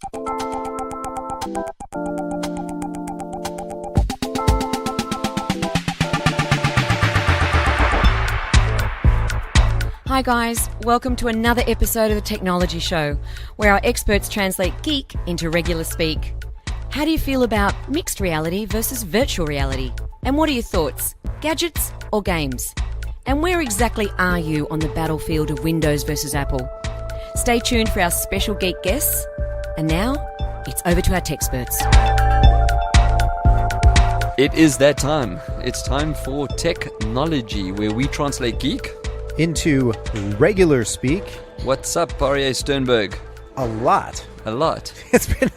Hi guys, welcome to another episode of the Technology Show, where our experts translate geek into regular speak. How do you feel about mixed reality versus virtual reality? And what are your thoughts? Gadgets or games? And where exactly are you on the battlefield of Windows versus Apple? Stay tuned for our special geek guests. And now, it's over to our Techsperts. It is that time. It's time for Techknowledgy, where we translate geek into regular speak. What's up, Aryeh Sternberg? A lot. It's been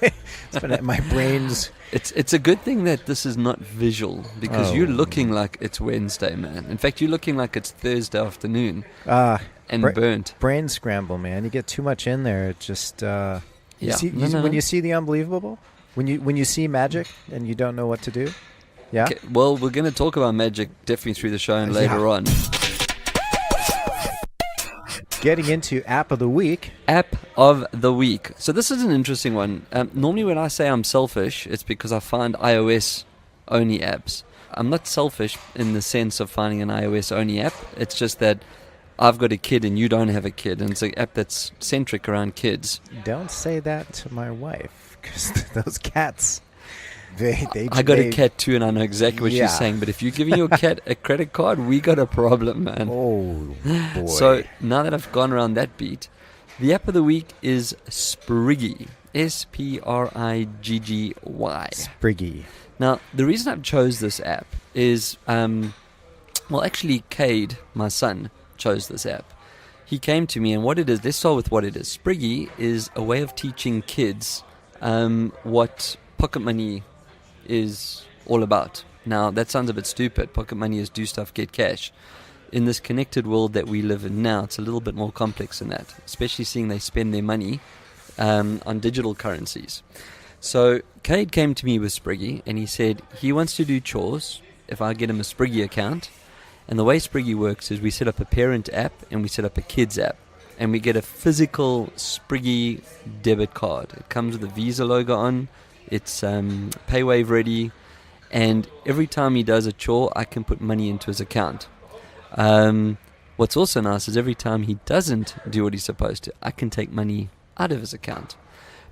my brain's. It's a good thing that this is not visual, because you're looking like it's Wednesday, man. In fact, you're looking like it's Thursday afternoon and burnt. Brain scramble, man. You get too much in there. It just when you see the unbelievable, when you see magic and you don't know what to do. Yeah. Okay, well, we're going to talk about magic definitely through the show and later on. Getting into App of the Week. App of the Week. So this is an interesting one. Normally when I say I'm selfish, it's because I find iOS-only apps. I'm not selfish in the sense of finding an iOS-only app. It's just that I've got a kid and you don't have a kid, and it's an app that's centric around kids. Don't say that to my wife, because those cats... I got a cat too, and I know exactly what she's saying. But if you're giving your cat a credit card, we got a problem, man. Oh, boy. So now that I've gone around that beat, the app of the week is Spriggy. Spriggy. Spriggy. Now, the reason I've chose this app is, actually, Cade, my son, chose this app. He came to me, and what it is, let's start with what it is. Spriggy is a way of teaching kids what pocket money is all about. Now, that sounds a bit stupid. Pocket money is do stuff, get cash. In this connected world that we live in now, it's a little bit more complex than that, especially seeing they spend their money on digital currencies. So Cade came to me with Spriggy, and he said he wants to do chores if I get him a Spriggy account. And the way Spriggy works is we set up a parent app and we set up a kids app, and we get a physical Spriggy debit card. It comes with a Visa logo on. It's PayWave ready, and every time he does a chore, I can put money into his account. What's also nice is every time he doesn't do what he's supposed to, I can take money out of his account.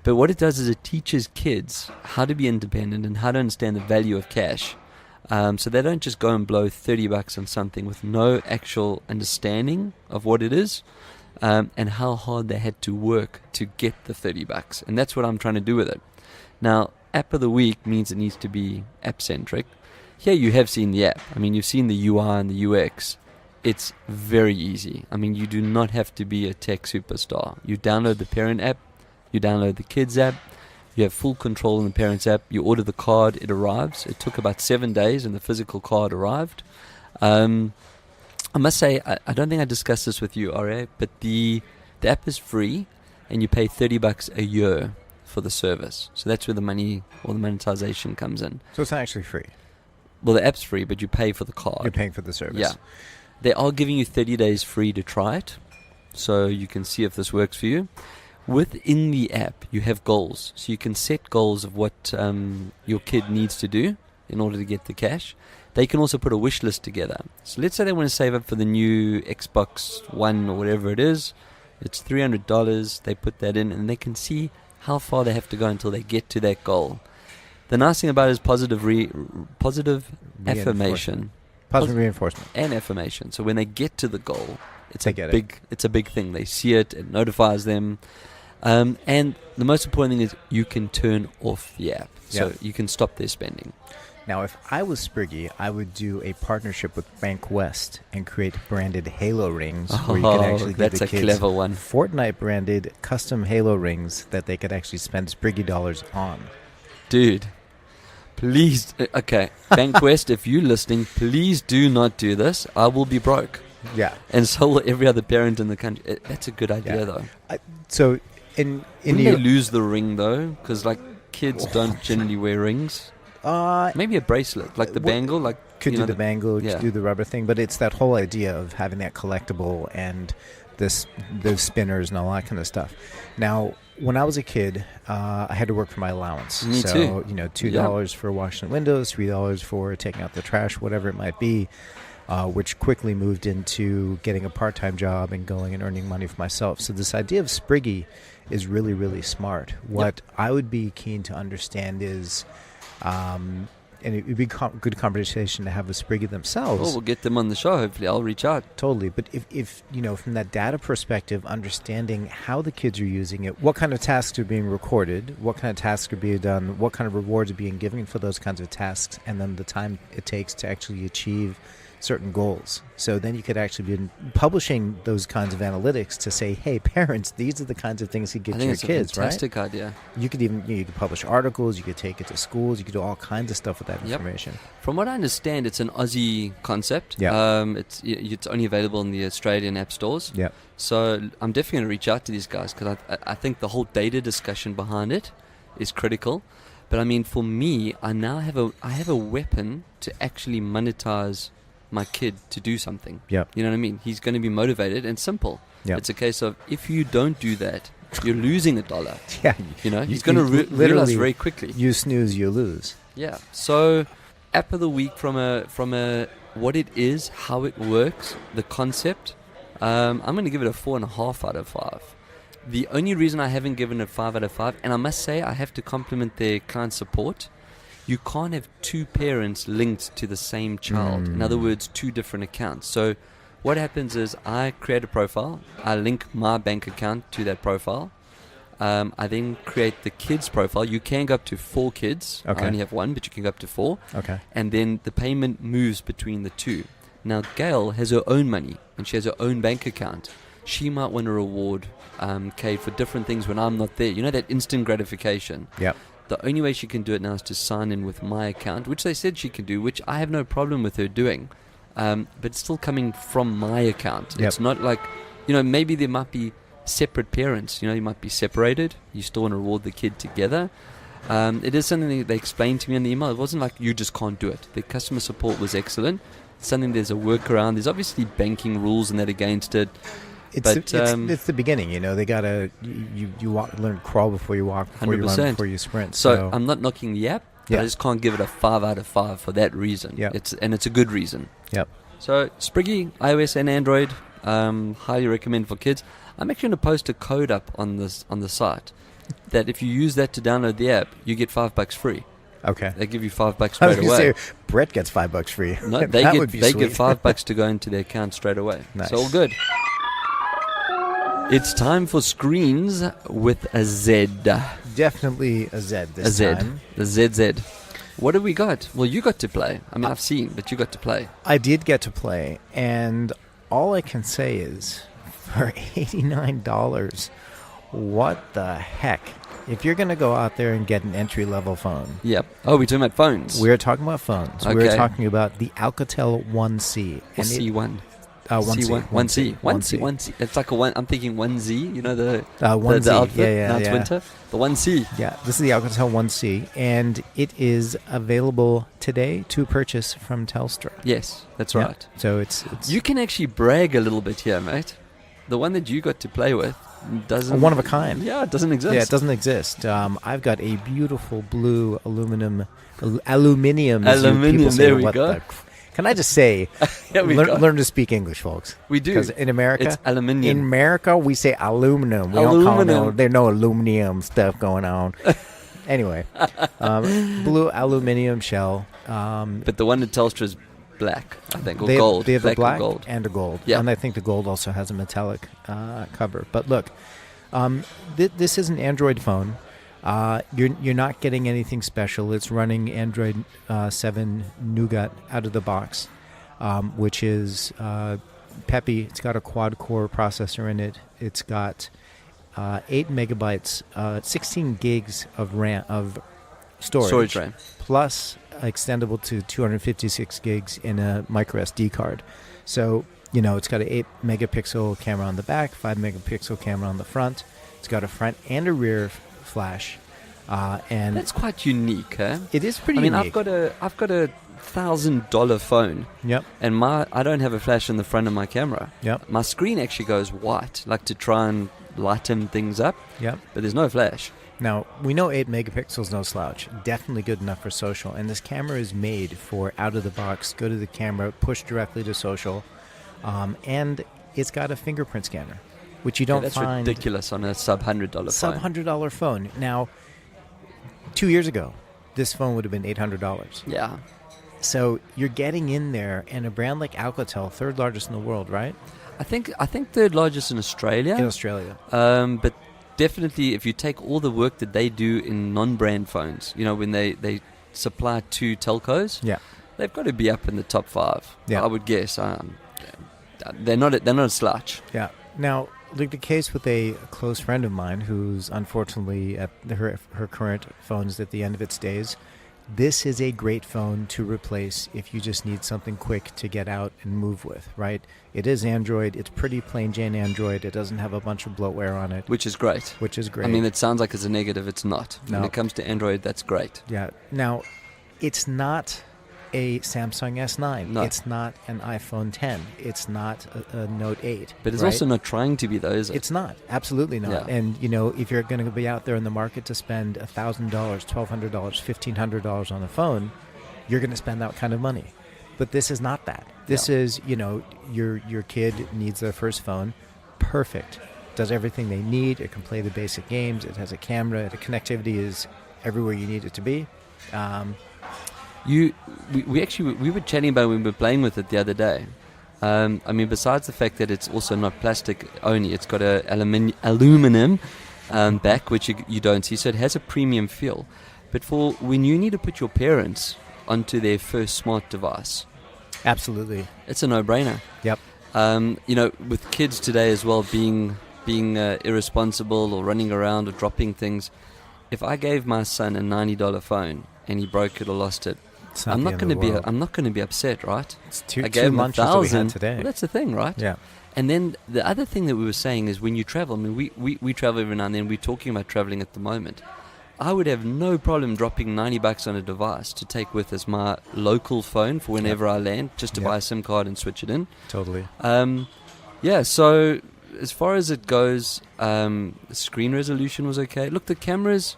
But what it does is it teaches kids how to be independent and how to understand the value of cash. So they don't just go and blow $30 on something with no actual understanding of what it is, and how hard they had to work to get the $30. And that's what I'm trying to do with it. Now, app of the week means it needs to be app-centric. Here you have seen the app. I mean, you've seen the UI and the UX. It's very easy. I mean, you do not have to be a tech superstar. You download the parent app, you download the kids app, you have full control in the parent's app, you order the card, it arrives. It took about 7 days and the physical card arrived. I must say, I don't think I discussed this with you, Aryeh, but the app is free and you pay $30 a year for the service. So that's where the money or the monetization comes in. So it's not actually free. Well, the app's free, but you pay for the card. You're paying for the service. Yeah. They are giving you 30 days free to try it, so you can see if this works for you. Within the app, you have goals. So you can set goals of what your kid needs to do in order to get the cash. They can also put a wish list together. So let's say they want to save up for the new Xbox One or whatever it is. It's $300. They put that in, and they can see how far they have to go until they get to that goal. The nice thing about it is positive affirmation. Positive reinforcement. And affirmation. So when they get to the goal, it's a big thing. They see it, it notifies them. And the most important thing is you can turn off the app. So you can stop their spending. Now, if I was Spriggy, I would do a partnership with Bank West and create branded Halo rings where you can actually give the kids clever one. Fortnite branded custom Halo rings that they could actually spend Spriggy dollars on. Dude, please, okay, Bank West, if you're listening, please do not do this. I will be broke. Yeah. And so will every other parent in the country. That's a good idea, though. So in Wouldn't they lose the ring, though? Because, like, kids don't generally wear rings. Maybe a bracelet, like the bangle. Like could do the bangle, could do the rubber thing. But it's that whole idea of having that collectible and those spinners and all that kind of stuff. Now, when I was a kid, I had to work for my allowance. Me too. $2 for washing windows, $3 for taking out the trash, whatever it might be, which quickly moved into getting a part-time job and going and earning money for myself. So this idea of Sqreem is really, really smart. What I would be keen to understand is, and it would be good conversation to have with Sqreem themselves. Well, we'll get them on the show. Hopefully, I'll reach out. Totally. But if from that data perspective, understanding how the kids are using it, what kind of tasks are being recorded, what kind of tasks are being done, what kind of rewards are being given for those kinds of tasks, and then the time it takes to actually achieve certain goals. So then you could actually be publishing those kinds of analytics to say, hey, parents, these are the kinds of things you get to your kids, right? I think it's a fantastic idea. You could even you could publish articles, you could take it to schools, you could do all kinds of stuff with that information. From what I understand, it's an Aussie concept. It's only available in the Australian app stores. Yeah. So I'm definitely going to reach out to these guys because I think the whole data discussion behind it is critical. But I mean, for me, I now have a weapon to actually monetize my kid to do something. Yep. You know what I mean? He's going to be motivated and simple. Yep. It's a case of if you don't do that, you're losing $1. Yeah. He's going to realize very quickly. You snooze, you lose. Yeah. So, app of the week from a what it is, how it works, the concept. I'm going to give it a 4.5 out of 5. The only reason I haven't given it 5 out of 5, and I must say I have to compliment their client support. You can't have two parents linked to the same child. In other words, two different accounts. So what happens is I create a profile. I link my bank account to that profile. I then create the kid's profile. You can go up to 4 kids. Okay. I only have 1, but you can go up to 4. Okay. And then the payment moves between the two. Now, Gail has her own money, and she has her own bank account. She might want to reward Kate for different things when I'm not there. You know, that instant gratification. Yep. The only way she can do it now is to sign in with my account, which they said she can do, which I have no problem with her doing. But it's still coming from my account. Yep. It's not like, maybe there might be separate parents. You might be separated. You still want to reward the kid together. It is something that they explained to me in the email. It wasn't like you just can't do it. The customer support was excellent. Something there's a workaround. There's obviously banking rules and that against it. It's the beginning, They gotta you learn to crawl before you walk, before 100%. You run, before you sprint. So I'm not knocking the app. I just can't give it a 5 out of 5 for that reason. Yeah. It's a good reason. Yep. So Sqreem, iOS and Android, highly recommend for kids. I'm actually going to post a code up on the site that if you use that to download the app, you get $5 free. Okay. They give you $5 straight away. Say, Brett gets $5 free. No, they get $5 to go into their account straight away. Nice. So all good. It's time for screens with a Z. Definitely a Z this time. The ZZ. What have we got? Well, you got to play. I mean, I've seen, but you got to play. I did get to play, and all I can say is, for $89, what the heck? If you're going to go out there and get an entry-level phone. Yep. Oh, we're talking about phones. We're talking about phones. Okay. We're talking about the Alcatel 1C. Or C1. 1C. It's like a one. I'm thinking 1Z. The 1Z. The outfit. Yeah. Now it's winter. The 1C. Yeah, this is the Alcatel 1C, and it is available today to purchase from Telstra. Yes, that's right. So it's you can actually brag a little bit here, mate. The one that you got to play with doesn't. One of a kind. Yeah, it doesn't exist. Yeah, it doesn't exist. I've got a beautiful blue aluminium. There we go. Can I just say, learn to speak English, folks. We do. Because in America, it's aluminium. In America, we say aluminum. We don't call there's no aluminum stuff going on. Anyway, blue aluminium shell. But the one that Telstra is black, I think, or they gold. They have black a black gold. and a gold. Yeah. And I think the gold also has a metallic cover. But look, this is an Android phone. You're not getting anything special. It's running Android 7 Nougat out of the box, which is peppy. It's got a quad-core processor in it. It's got 8 megabytes, 16 gigs of RAM of storage RAM, plus extendable to 256 gigs in a micro SD card. So it's got an 8 megapixel camera on the back, 5 megapixel camera on the front. It's got a front and a rear flash, and that's quite unique, huh? It is pretty unique. I've got a $1,000 phone. Yep. And I don't have a flash in the front of my camera. Yep. My screen actually goes white, like to try and lighten things up. Yep. But there's no flash. Now, we know 8 megapixels, no slouch. Definitely good enough for social. And this camera is made for out of the box, go to the camera, push directly to social. And it's got a fingerprint scanner, which you don't that's find. That's ridiculous on a sub-$100 phone. Sub-$100 phone. Now, 2 years ago, this phone would have been $800. Yeah. So you're getting in there, and a brand like Alcatel, third largest in the world, right? I think third largest in Australia. In Australia. But definitely, if you take all the work that they do in non-brand phones, when they supply to telcos, Yeah. they've got to be up in the top 5. Yeah. I would guess. They're not a slouch. Yeah. Now, the case with a close friend of mine who's unfortunately at her current phone's at the end of its days. This is a great phone to replace if you just need something quick to get out and move with, right? It is Android. It's pretty plain Jane Android. It doesn't have a bunch of bloatware on it. Which is great. I mean, it sounds like it's a negative. It's not. No. When it comes to Android, that's great. Yeah. Now, it's not a Samsung S9. No. It's not an iPhone 10. It's not a Note 8. But it's right? also not trying to be, though, is it? It's not. Absolutely not. Yeah. And, if you're going to be out there in the market to spend $1,000, $1,200, $1,500 on a phone, you're going to spend that kind of money. But this is not that. This is, your kid needs their first phone. Perfect. Does everything they need. It can play the basic games. It has a camera. The connectivity is everywhere you need it to be. We were chatting about when we were playing with it the other day. Besides the fact that it's also not plastic only, it's got a aluminum back, which you don't see, so it has a premium feel. But for when you need to put your parents onto their first smart device, absolutely, it's a no-brainer. Yep. With kids today as well, being irresponsible or running around or dropping things, if I gave my son a $90 phone and he broke it or lost it, I'm not going to be upset, right? It's two lunches that we had today. Well, that's the thing, right? Yeah. And then the other thing that we were saying is when you travel, we travel every now and then. We're talking about traveling at the moment. I would have no problem dropping $90 on a device to take with us my local phone for whenever I land, just to buy a SIM card and switch it in. Totally. So as far as it goes, the screen resolution was okay. Look, the cameras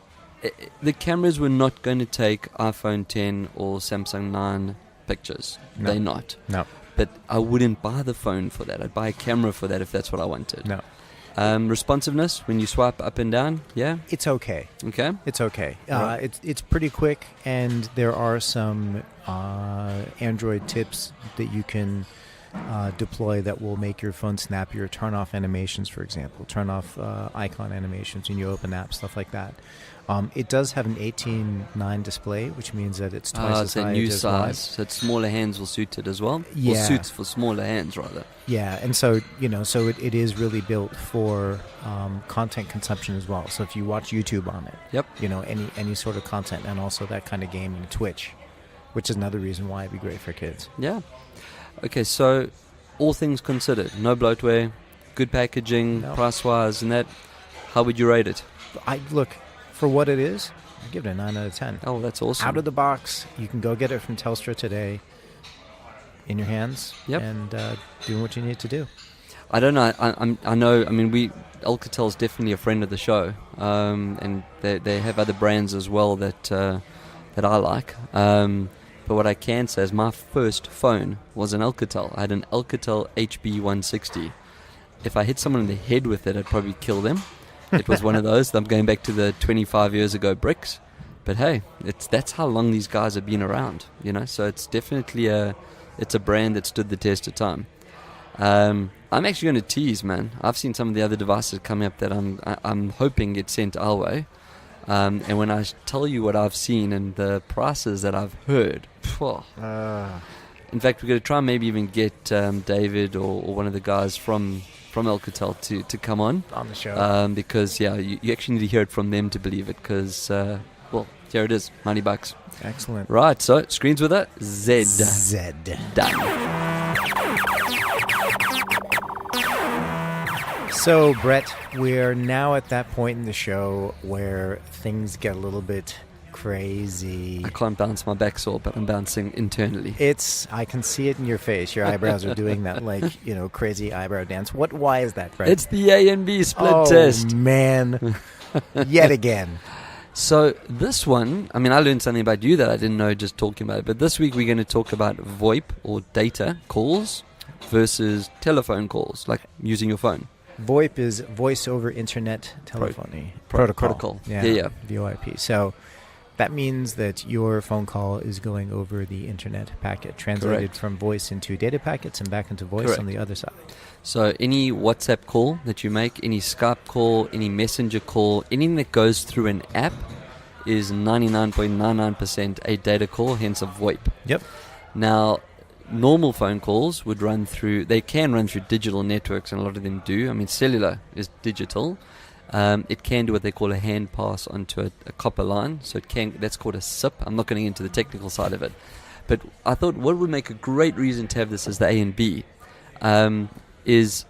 were not going to take iPhone 10 or Samsung 9 pictures. No. They're not. No. But I wouldn't buy the phone for that. I'd buy a camera for that if that's what I wanted. No. Responsiveness, when you swipe up and down, it's okay. Okay. It's okay. Right. It's pretty quick, and there are some Android tips that you can deploy that will make your phone snappier. Turn off animations, for example. Turn off icon animations when you open apps, stuff like that. It does have an 18:9 display, which means that it's twice as high. It's a new as size, wide. so smaller hands will suit it as well. Yeah. Or suits for smaller hands, rather. Yeah, and so it is really built for content consumption as well. So if you watch YouTube on it, Yep. any sort of content, and also that kind of gaming, Twitch, which is another reason why it'd be great for kids. Yeah. Okay, so all things considered, no bloatware, good packaging, price-wise, and that. How would you rate it? Look, for what it is, I give it a 9 out of 10. Oh, that's awesome. Out of the box, you can go get it from Telstra today, in your hands, Yep. and doing what you need to do. I don't know. I know. Alcatel's definitely a friend of the show, and they have other brands as well that I like. But what I can say is my first phone was an Alcatel. I had an Alcatel HB160. If I hit someone in the head with it, I'd probably kill them. It was one of those. I'm going back to the 25 years ago bricks. But hey, that's how long these guys have been around, So it's definitely a brand that stood the test of time. I'm actually going to tease, man. I've seen some of the other devices coming up that I'm hoping get sent our way. And when I tell you what I've seen and the prices that I've heard, in fact, we're going to try and maybe even get David or one of the guys from Alcatel to come on the show. because you actually need to hear it from them to believe it. Because here it is, $90. Excellent. Right, so screens with a Z. Z. Done. So, Brett, we're now at that point in the show where things get a little bit crazy. I can't bounce my back sore, but I'm bouncing internally. I can see it in your face. Your eyebrows are doing that, crazy eyebrow dance. Why is that, Fred? It's the A and B split test. Oh, man. Yet again. So this one, I learned something about you that I didn't know just talking about it. But this week we're going to talk about VoIP or data calls versus telephone calls, like using your phone. VoIP is voice over internet telephony protocol. Yeah. VoIP. So that means that your phone call is going over the internet packet, translated Correct. from voice into data packets and back into voice Correct. on the other side. So any WhatsApp call that you make, any Skype call, any Messenger call, anything that goes through an app is 99.99% a data call, hence a VoIP. Yep. Now, normal phone calls they can run through digital networks, and a lot of them do. Cellular is digital. It can do what they call a hand pass onto a copper line, so that's called a SIP. I'm not going into the technical side of it, but I thought what would make a great reason to have this as the A and B is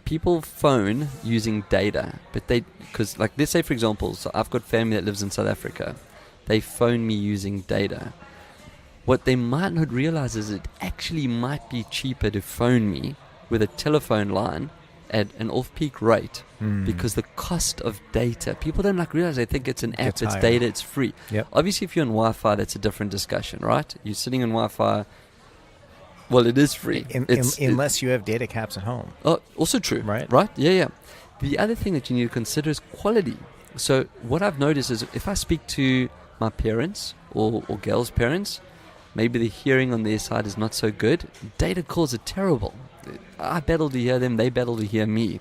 people phone using data, but because let's say for example, so I've got family that lives in South Africa, they phone me using data. What they might not realize is it actually might be cheaper to phone me with a telephone line at an off-peak rate because the cost of data, people don't realize. They think it's an app, it's data, it's free. Yep. Obviously, if you're on Wi-Fi, that's a different discussion, right? You're sitting on Wi-Fi. Well, it is free. Unless you have data caps at home. Oh, also true. Right? Yeah. The other thing that you need to consider is quality. So what I've noticed is if I speak to my parents or girls' parents, maybe the hearing on their side is not so good. Data calls are terrible. I battle to hear them, they battle to hear me.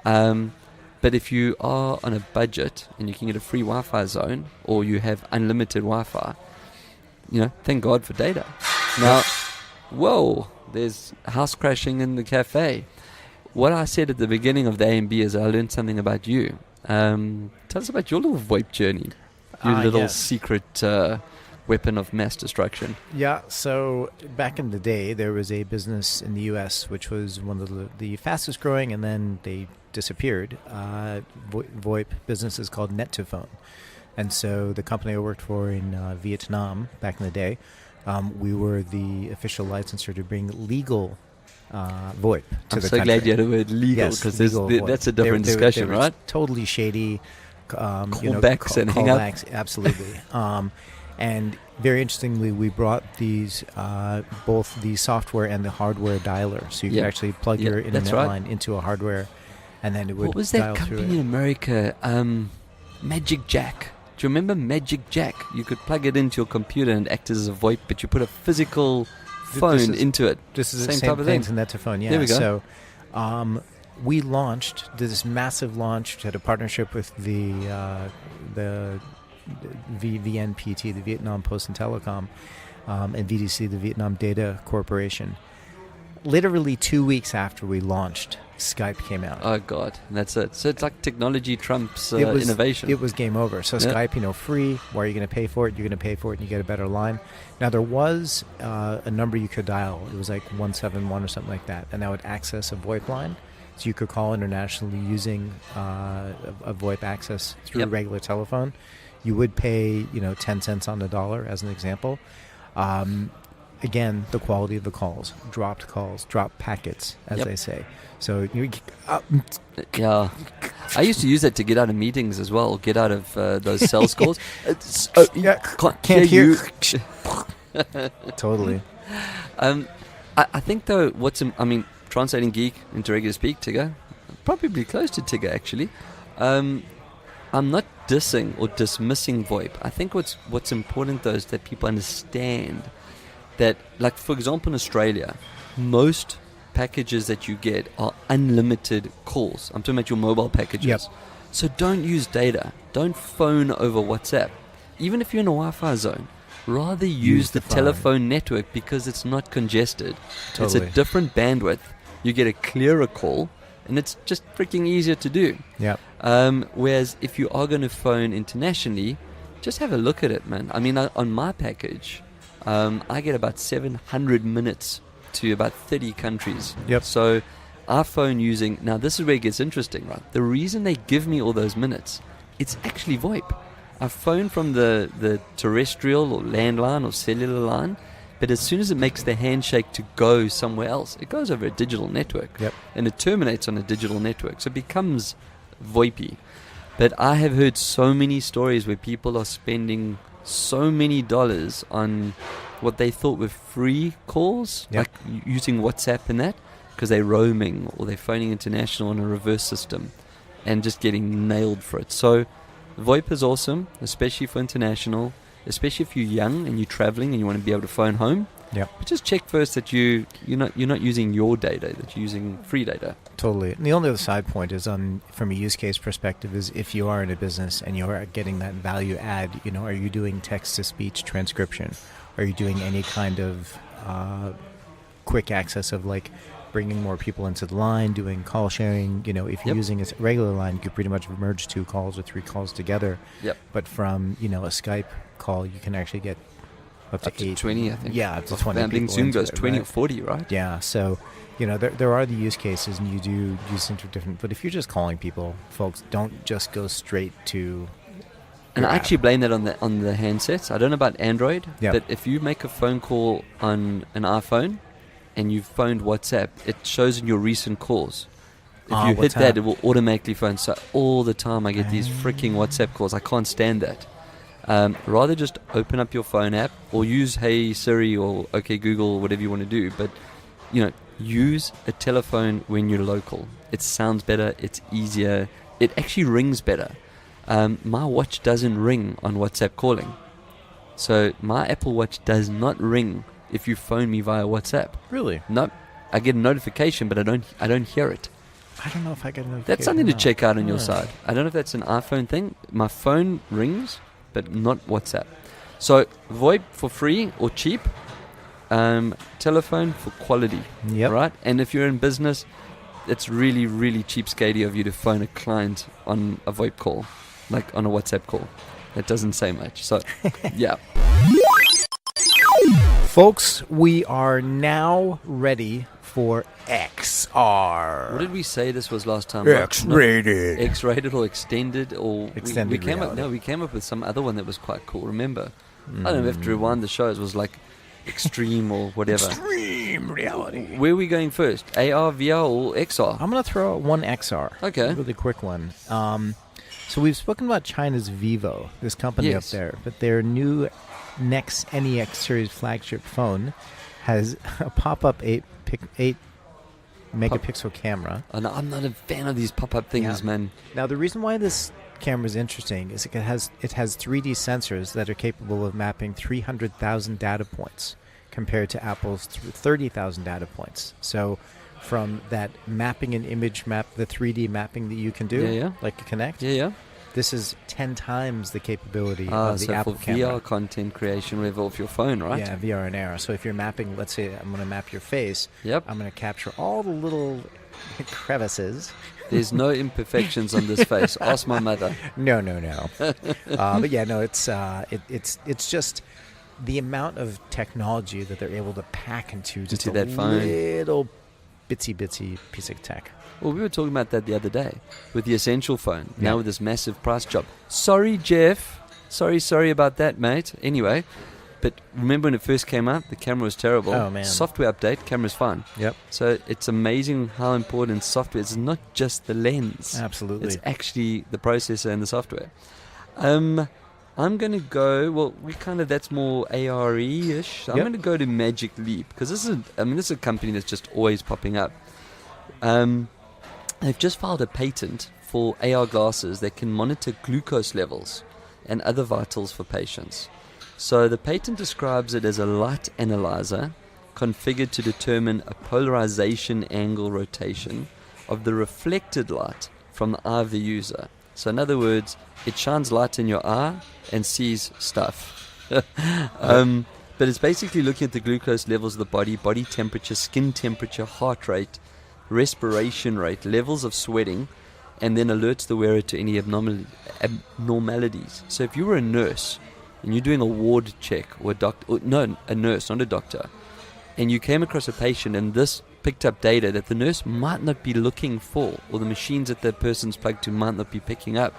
But if you are on a budget and you can get a free Wi-Fi zone or you have unlimited Wi-Fi, thank God for data. Now, whoa, there's house crashing in the cafe. What I said at the beginning of the A and B is I learned something about you. Tell us about your little VoIP journey, your little secret weapon of mass destruction. Yeah, so back in the day, there was a business in the U.S. which was one of the fastest growing, and then they disappeared. VoIP businesses called Net2Phone. And so the company I worked for in Vietnam back in the day, we were the official licensor to bring legal VoIP to the country. I'm so glad you had the word legal, because that's a different discussion, there right? Totally shady. Callbacks and hang up. Absolutely. And very interestingly, we brought these both the software and the hardware dialer, so you could actually plug your internet line into a hardware, and then it would. What was dial that through company it. in America? Magic Jack. Do you remember Magic Jack? You could plug it into your computer and act as a VoIP, but you put a physical phone into it. This is the Same same type of thing thing. to Net2Phone. Yeah. There we go. So, we launched this massive launch, had a partnership with the VNPT, the Vietnam Post and Telecom, and VDC, the Vietnam Data Corporation. Literally 2 weeks after we launched, Skype came out. Oh God, that's it. So it's like technology trumps innovation. It was game over. So Skype, free. Why are you going to pay for it? You're going to pay for it, and you get a better line. Now there was a number you could dial. It was like 171 or something like that, and that would access a VoIP line. So you could call internationally using a VoIP access through a regular telephone. You would pay, 10 cents on the dollar, as an example. Again, the quality of the calls, dropped packets, as they say. So yeah, I used to use that to get out of meetings as well, get out of those sales calls. Can't hear. Totally. I think though, translating geek into regular speak, Tigger, probably close to Tigger actually. I'm not dissing or dismissing VoIP. I think what's important though is that people understand that, like for example in Australia, most packages that you get are unlimited calls. I'm talking about your mobile packages. Yep. So don't use data. Don't phone over WhatsApp. Even if you're in a Wi-Fi zone, rather use the telephone network because it's not congested. Totally. It's a different bandwidth. You get a clearer call, and it's just freaking easier to do. Yeah. Whereas if you are going to phone internationally, just have a look at it, man. On my package, I get about 700 minutes to about 30 countries. Yep. So I phone using... Now, this is where it gets interesting, right? The reason they give me all those minutes, it's actually VoIP. I phone from the terrestrial or landline or cellular line, but as soon as it makes the handshake to go somewhere else, it goes over a digital network. Yep. And it terminates on a digital network. So it becomes VoIP. But I have heard so many stories where people are spending so many dollars on what they thought were free calls, Yep. like using WhatsApp and that, because they're roaming or they're phoning international on a reverse system and just getting nailed for it. So VoIP is awesome, especially for international, especially if you're young and you're traveling and you want to be able to phone home. Yep. But just check first that you're not using your data, that you're using free data. Totally. And the only other side point is from a use case perspective is if you are in a business and you are getting that value add, are you doing text-to-speech transcription? Are you doing any kind of quick access of like bringing more people into the line, doing call sharing? If you're using a regular line, you could pretty much merge 2 calls or 3 calls together. Yep. But from, a Skype call, you can actually get up to 8. 20, I think. Yeah, up to 20 I think people Zoom into goes it, 20 or right? 40, right? Yeah, so there are the use cases, and you do use into different. But if you're just calling people, folks, don't just go straight to. And I actually blame that on the handsets. I don't know about Android, Yep. but if you make a phone call on an iPhone and you've phoned WhatsApp, it shows in your recent calls. If you hit WhatsApp. that, it will automatically phone. So all the time I get these freaking WhatsApp calls. I can't stand that. Rather just open up your phone app or use Hey Siri or OK Google, whatever you want to do. But, use a telephone when you're local. It sounds better. It's easier. It actually rings better. My watch doesn't ring on WhatsApp calling. So my Apple Watch does not ring if you phone me via WhatsApp. Really? No, I get a notification, but I don't hear it. I don't know if I get a notification. That's something to or not. check out on your Yeah. side. I don't know if that's an iPhone thing. My phone rings, but not WhatsApp. So VoIP for free or cheap, telephone for quality, Yep. right? And if you're in business, it's really, really cheapskatey of you to phone a client on a VoIP call, like on a WhatsApp call. That doesn't say much. So, yeah. Folks, we are now ready for XR. What did we say this was last time? X-rated. X-rated or extended or Extended we came reality. up. No, we came up with some other one that was quite cool. Remember? I don't have to rewind the shows. It was like extreme or whatever. Extreme reality. Where are we going first? AR, VR, or XR? I'm going to throw out one XR. Okay. A really quick one. So we've spoken about China's Vivo, this company Yes. up there, but their new next NEX series flagship phone has a pop-up 8 megapixel camera. I'm not a fan of these pop-up things, Yeah. man. Now, the reason why this camera is interesting is it has 3D sensors that are capable of mapping 300,000 data points compared to Apple's 30,000 data points. So from that mapping an image map, the 3D mapping that you can do, Yeah. like a Connect, Yeah. this is 10 times the capability Ah, of the so Apple for camera. VR content creation, whatever, off your phone, right? Yeah, VR and AR. So if you're mapping, let's say I'm going to map your face, Yep. I'm going to capture all the little crevices. There's no imperfections on this face. Ask my mother. No. But yeah, no, it's just the amount of technology that they're able to pack into just Into a that phone. little bitsy piece of tech. Well, we were talking about that the other day with the Essential phone. Yeah. Now with this massive price drop. Sorry, Jeff. Sorry about that, mate. Anyway, but remember when it first came out, the camera was terrible. Oh, man. Software update, camera's fine. Yep, So it's amazing how important software is. It's not just the lens. absolutely. It's actually the processor and the software. I'm going to go, that's more ARE-ish. I'm Yep. going to go to Magic Leap because this is a company that's just always popping up. They've just filed a patent for AR glasses that can monitor glucose levels and other vitals for patients. So the patent describes it as a light analyzer configured to determine a polarization angle rotation of the reflected light from the eye of the user. So in other words, it shines light in your eye and sees stuff. But it's basically looking at the glucose levels of the body temperature, skin temperature, heart rate, respiration rate, levels of sweating, and then alerts the wearer to any abnormalities. So if you were a nurse and you're doing a ward check, or a nurse, not a doctor, and you came across a patient and this picked up data that the nurse might not be looking for, or the machines that the person's plugged to might not be picking up,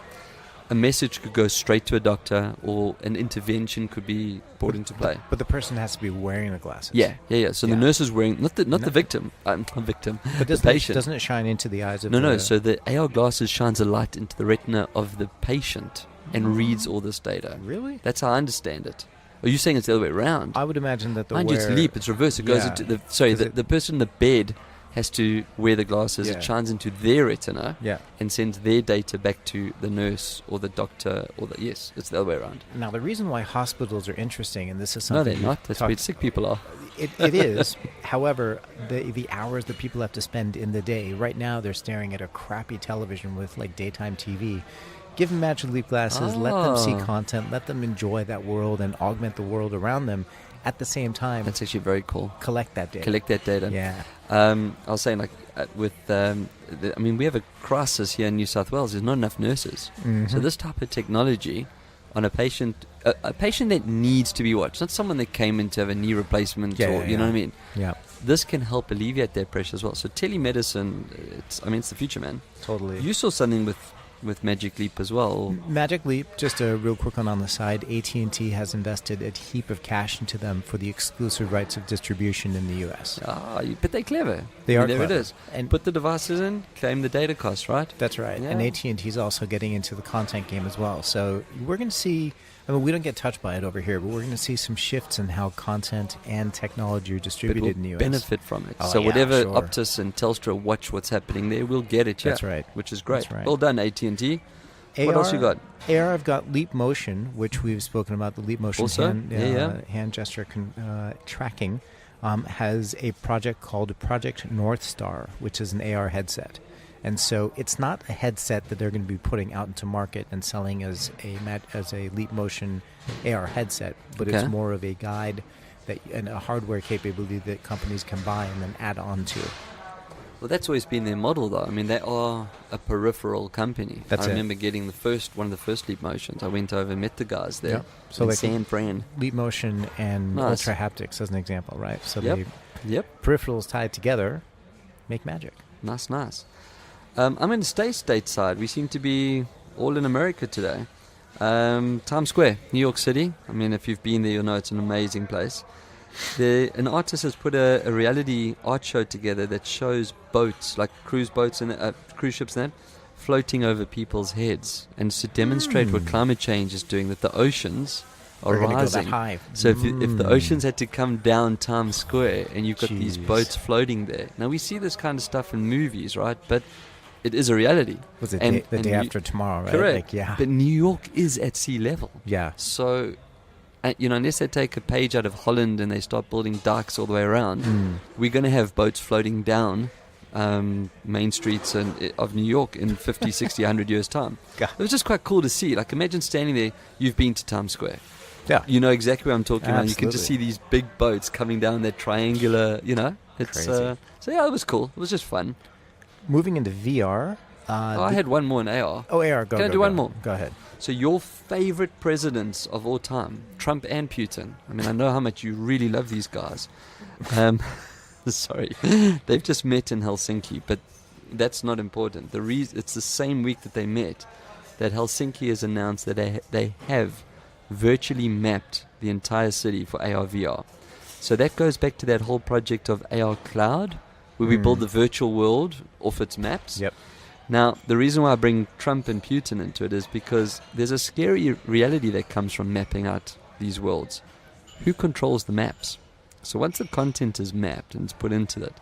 a message could go straight to a doctor, or an intervention could be brought into play. But the person has to be wearing the glasses. Yeah. So the nurse is wearing, not the victim, But the patient. Doesn't it shine into the eyes of No. So the AR glasses shines a light into the retina of the patient and reads all this data. Really? That's how I understand it. Are you saying it's the other way around? I would imagine that Mind you, it's leap, it's reverse. It goes into the person in the bed has to wear the glasses. It shines into their retina and sends their data back to the nurse or the doctor yes, it's the other way around. Now, the reason why hospitals are interesting, and this is something... No, they're not. That's where sick people are. It is. However, the hours that people have to spend in the day, right now they're staring at a crappy television with like daytime TV. Give them Magic Leap glasses, let them see content, let them enjoy that world and augment the world around them. At the same time, that's actually very cool. Collect that data. Yeah. I was saying, like, we have a crisis here in New South Wales. There's not enough nurses. Mm-hmm. So this type of technology on a patient that needs to be watched, not someone that came in to have a knee replacement you know what I mean? Yeah. This can help alleviate that pressure as well. So telemedicine, it's the future, man. Totally. You saw something with Magic Leap as well. Magic Leap, just a real quick one on the side, AT&T has invested a heap of cash into them for the exclusive rights of distribution in the U.S. But they're clever. They are there clever. It is. And put the devices in, claim the data cost, right? That's right. Yeah. And AT&T is also getting into the content game as well. So we're going to see, we don't get touched by it over here, but we're going to see some shifts in how content and technology are distributed in the U.S. benefit from it. Whatever Optus and Telstra watch what's happening there, we'll get it. That's right. Which is great. That's right. Well done, AT&T. What else you got? AR, I've got Leap Motion, which we've spoken about. The Leap Motion hand gesture tracking has a project called Project North Star, which is an AR headset. And so it's not a headset that they're going to be putting out into market and selling as a Leap Motion AR headset, but it's more of a guide and a hardware capability that companies can buy and then add on to. Well, that's always been their model, though. I mean, they are a peripheral company. I remember getting one of the first Leap Motions. I went over and met the guys there. So in like San Fran. Leap Motion and Ultra Haptics as an example, right? So the peripherals tied together make magic. Nice. I'm going to stay stateside. We seem to be all in America today. Times Square, New York City. I mean, if you've been there, you'll know it's an amazing place. An artist has put a reality art show together that shows boats, like cruise boats and cruise ships and that, floating over people's heads, and to demonstrate what climate change is doing, that the oceans are rising. Go that high. So if the oceans had to come down Times Square and you've got these boats floating there. Now, we see this kind of stuff in movies, right? But it is a reality. Was it the day after tomorrow, right? Correct. But New York is at sea level. Yeah. So... unless they take a page out of Holland and they start building dikes all the way around, we're going to have boats floating down main streets of New York in 50, 60, 100 years' time. God. It was just quite cool to see. Like, imagine standing there. You've been to Times Square. Yeah. You know exactly what I'm talking Absolutely. about. You can just see these big boats coming down that triangular, It's crazy. It was cool. It was just fun. Moving into VR. I had one more in AR. Oh, AR, go. Can I do one more? Go ahead. So your favorite presidents of all time, Trump and Putin. I mean, I know how much you really love these guys. Sorry. They've just met in Helsinki, but that's not important. It's the same week that they met that Helsinki has announced that they have virtually mapped the entire city for AR VR. So that goes back to that whole project of AR Cloud, where we build the virtual world off its maps. Yep. Now, the reason why I bring Trump and Putin into it is because there's a scary reality that comes from mapping out these worlds. Who controls the maps? So once the content is mapped and it's put into it,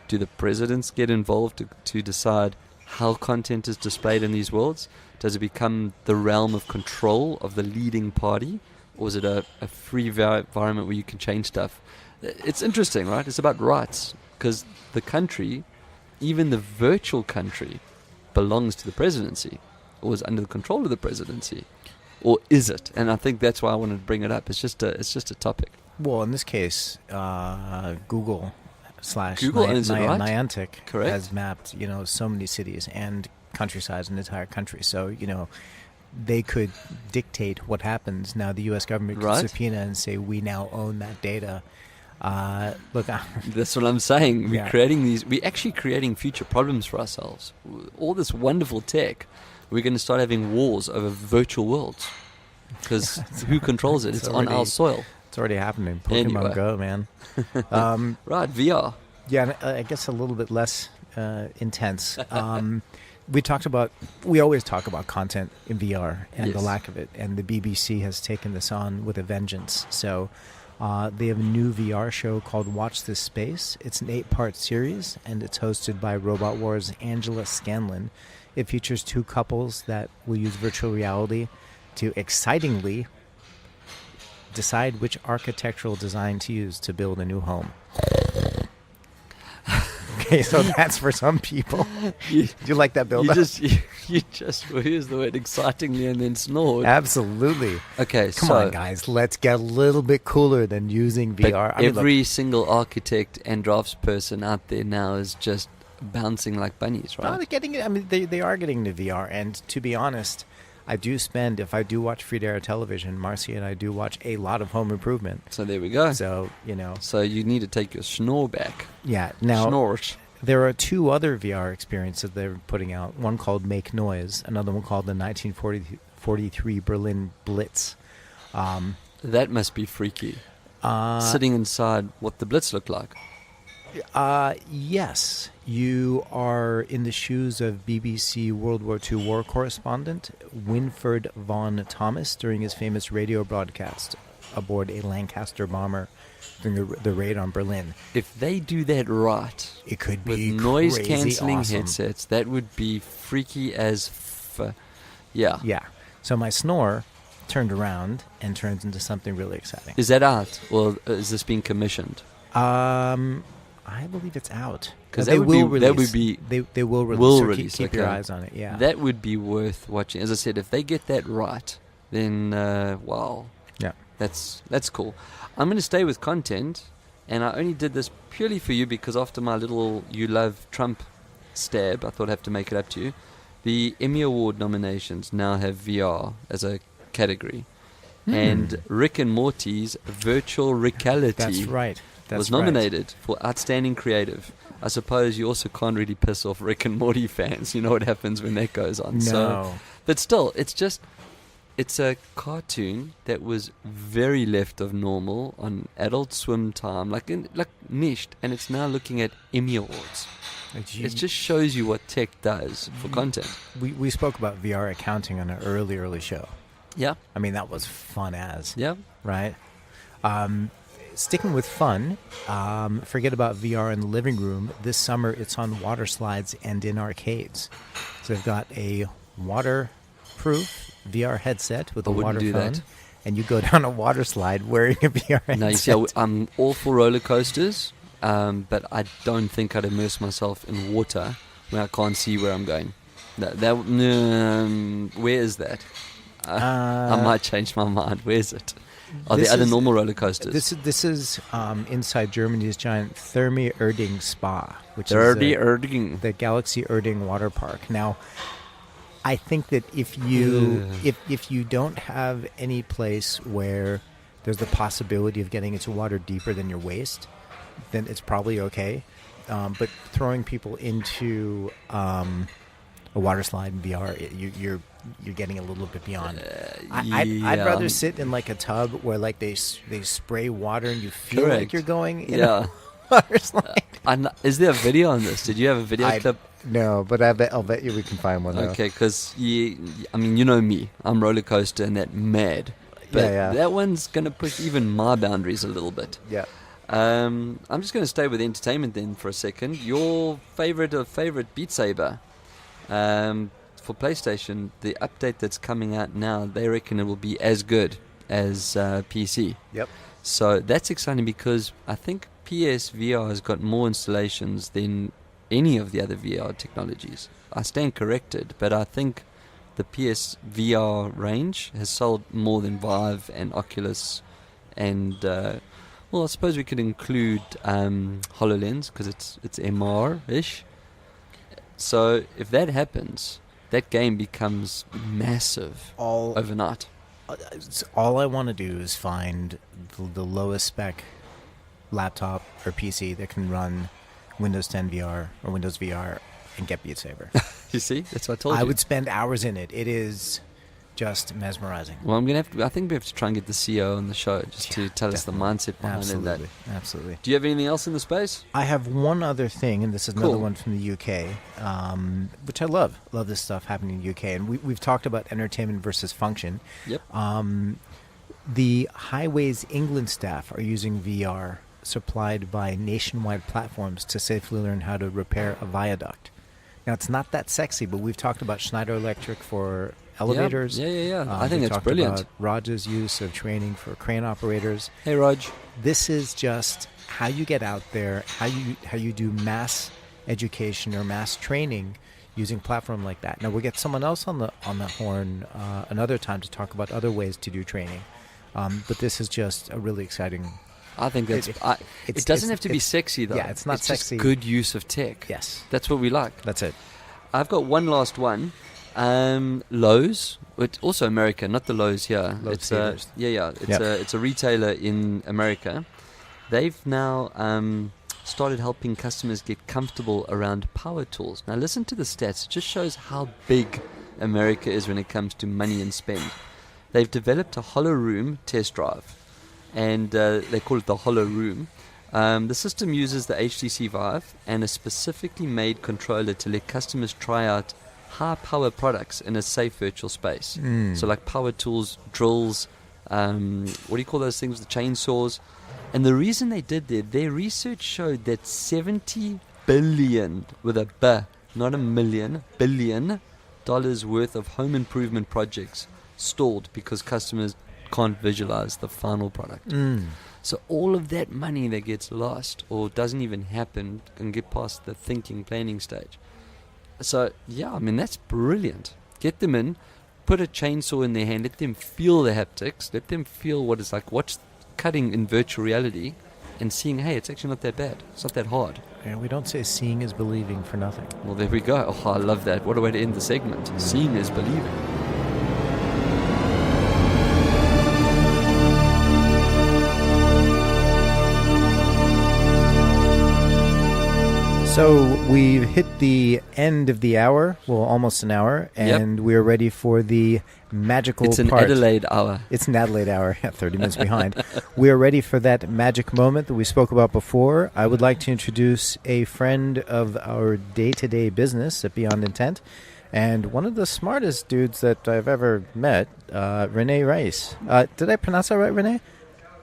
do the presidents get involved to decide how content is displayed in these worlds? Does it become the realm of control of the leading party? Or is it a free environment where you can change stuff? It's interesting, right? It's about rights, because the country, even the virtual country, belongs to the presidency, or is under the control of the presidency, or is it? And I think that's why I wanted to bring it up. It's just a topic. Well, in this case, Google owns it, right? Niantic Correct. has mapped so many cities and countrysides in the entire country. So they could dictate what happens. Now the U.S. government could subpoena and say, we now own that data. Look, that's what I'm saying. We're actually creating future problems for ourselves. All this wonderful tech, we're going to start having wars over virtual worlds. Because who controls it? It's on our soil. It's already happening. Pokemon Anyway. Go, man. Right, VR. Yeah, and I guess a little bit less intense. We always talk about content in VR and the Yes. lack of it, and the BBC has taken this on with a vengeance. So they have a new VR show called Watch This Space. It's an 8-part series, and it's hosted by Robot Wars' Angela Scanlon. It features 2 couples that will use virtual reality to excitingly decide which architectural design to use to build a new home. Okay, so that's for some people. Do you like that build up? You just use the word excitingly and then snored. Absolutely. Okay, Come on, guys. Let's get a little bit cooler than using but VR. every single architect and draftsperson out there now is just bouncing like bunnies, right? No, they're getting it. I mean, they are getting into VR. And to be honest, if I do watch free-to-air television, Marcy and I do watch a lot of home improvement. So there we go. So, So you need to take your snore back. yeah. Now, Snores. there are 2 other VR experiences they're putting out. One called Make Noise, another one called the 1943 Berlin Blitz. That must be freaky. Sitting inside what the Blitz looked like. Yes. You are in the shoes of BBC World War II war correspondent Winford von Thomas during his famous radio broadcast aboard a Lancaster bomber during the raid on Berlin. If they do that right, It could with be noise-canceling awesome. headsets, that would be freaky as yeah. Yeah. So my snore turned around and turns into something really exciting. Is that out, or is this being commissioned? I believe it's out. 'Cause They that would will be- that release. would be- They will release. will so release, Keep your okay. eyes on it. Yeah. That would be worth watching. As I said, if they get that right, then wow, Yeah. that's cool. I'm going to stay with content, and I only did this purely for you because after my little "You Love Trump" stab, I thought I'd have to make it up to you. The Emmy Award nominations now have VR as a category, and Rick and Morty's Virtual Reality That's right. was nominated for Outstanding Creative. I suppose you also can't really piss off Rick and Morty fans. You know what happens when that goes on. No. So, but still, it's a cartoon that was very left of normal on Adult Swim time, like niched, and it's now looking at Emmy Awards. It just shows you what tech does for content. We spoke about VR accounting on an early show. Yeah, I mean, that was fun as, yeah. right? Sticking with fun, forget about VR in the living room. This summer, it's on water slides and in arcades. So they've got a waterproof VR headset with I a wouldn't water do phone, that. and you go down a water slide wearing a VR headset. Now you see, I'm all for roller coasters, but I don't think I'd immerse myself in water where I can't see where I'm going. Where is that? I might change my mind. Where is it? Are there other normal roller coasters? This is inside Germany's giant Therme Erding Spa, which is Erding. the Galaxy Erding Water Park. Now, I think that if you don't have any place where there's the possibility of getting into water deeper than your waist, then it's probably okay. But throwing people into a water slide in VR, you're getting a little bit beyond. I'd rather sit in like a tub where like they spray water and you feel Correct. like you're going in Yeah. a water slide. Is there a video on this? Did you have a video clip? No, but I'll bet you we can find one. Though. Okay, because I mean, you know me. I'm roller coaster and that mad. But Yeah. that one's going to push even my boundaries a little bit. Yeah. I'm just going to stay with entertainment then for a second. Your favorite Beat Saber. For PlayStation, the update that's coming out now, they reckon it will be as good as PC. Yep. So that's exciting because I think PSVR has got more installations than any of the other VR technologies. I stand corrected, but I think the PSVR range has sold more than Vive and Oculus and well, I suppose we could include HoloLens because it's MR-ish. So if that happens, that game becomes massive overnight. All I want to do is find the lowest spec laptop or PC that can run Windows 10 VR or Windows VR and get Beat Saber. You see, that's what I told you. I would spend hours in it. It is just mesmerizing. Well, I think we have to try and get the CEO on the show just to tell us the mindset behind that. Absolutely. Do you have anything else in the space? I have one other thing, and this is another one from the UK, which I love. Love this stuff happening in the UK. And we've talked about entertainment versus function. Yep. The Highways England staff are using VR supplied by nationwide platforms to safely learn how to repair a viaduct. Now, it's not that sexy, but we've talked about Schneider Electric for elevators. Yeah. I think it's brilliant. About Raj's use of training for crane operators. Hey, Raj. This is just how you get out there, how you do mass education or mass training using platform like that. Now, we'll get someone else on the horn another time to talk about other ways to do training. But this is just a really exciting. I think that's. It doesn't have to be sexy, though. Yeah, it's not sexy. Just good use of tech. Yes. That's what we like. That's it. I've got one last one. Lowe's, it's also America, not the Lowe's here. Lowe's it's it's a retailer in America. They've now started helping customers get comfortable around power tools. Now listen to the stats. It just shows how big America is when it comes to money and spend. They've developed a hollow room test drive, and they call it the hollow room. The system uses the HTC Vive and a specifically made controller to let customers try out high power products in a safe virtual space. So like power tools, drills, what do you call those things, the chainsaws. And the reason they did that, their research showed that $70 billion, with a B, not a million, $billion worth of home improvement projects stalled because customers can't visualize the final product. So all of that money that gets lost or doesn't even happen and get past the thinking, planning stage. So, yeah, I mean, that's brilliant. Get them in, put a chainsaw in their hand, let them feel the haptics, let them feel what it's like. Watch cutting in virtual reality and seeing, hey, it's actually not that bad. It's not that hard. Yeah, we don't say seeing is believing for nothing. Well, there we go. Oh, I love that. What a way to end the segment. Seeing is believing. So we've hit the end of the hour, well, almost an hour, and we're ready for the magical part. It's an Adelaide hour. It's an Adelaide hour, 30 minutes behind. We're ready for that magic moment that we spoke about before. I would like to introduce a friend of our day-to-day business at Beyond Intent, and one of the smartest dudes that I've ever met, Rene Rice. Did I pronounce that right, Rene?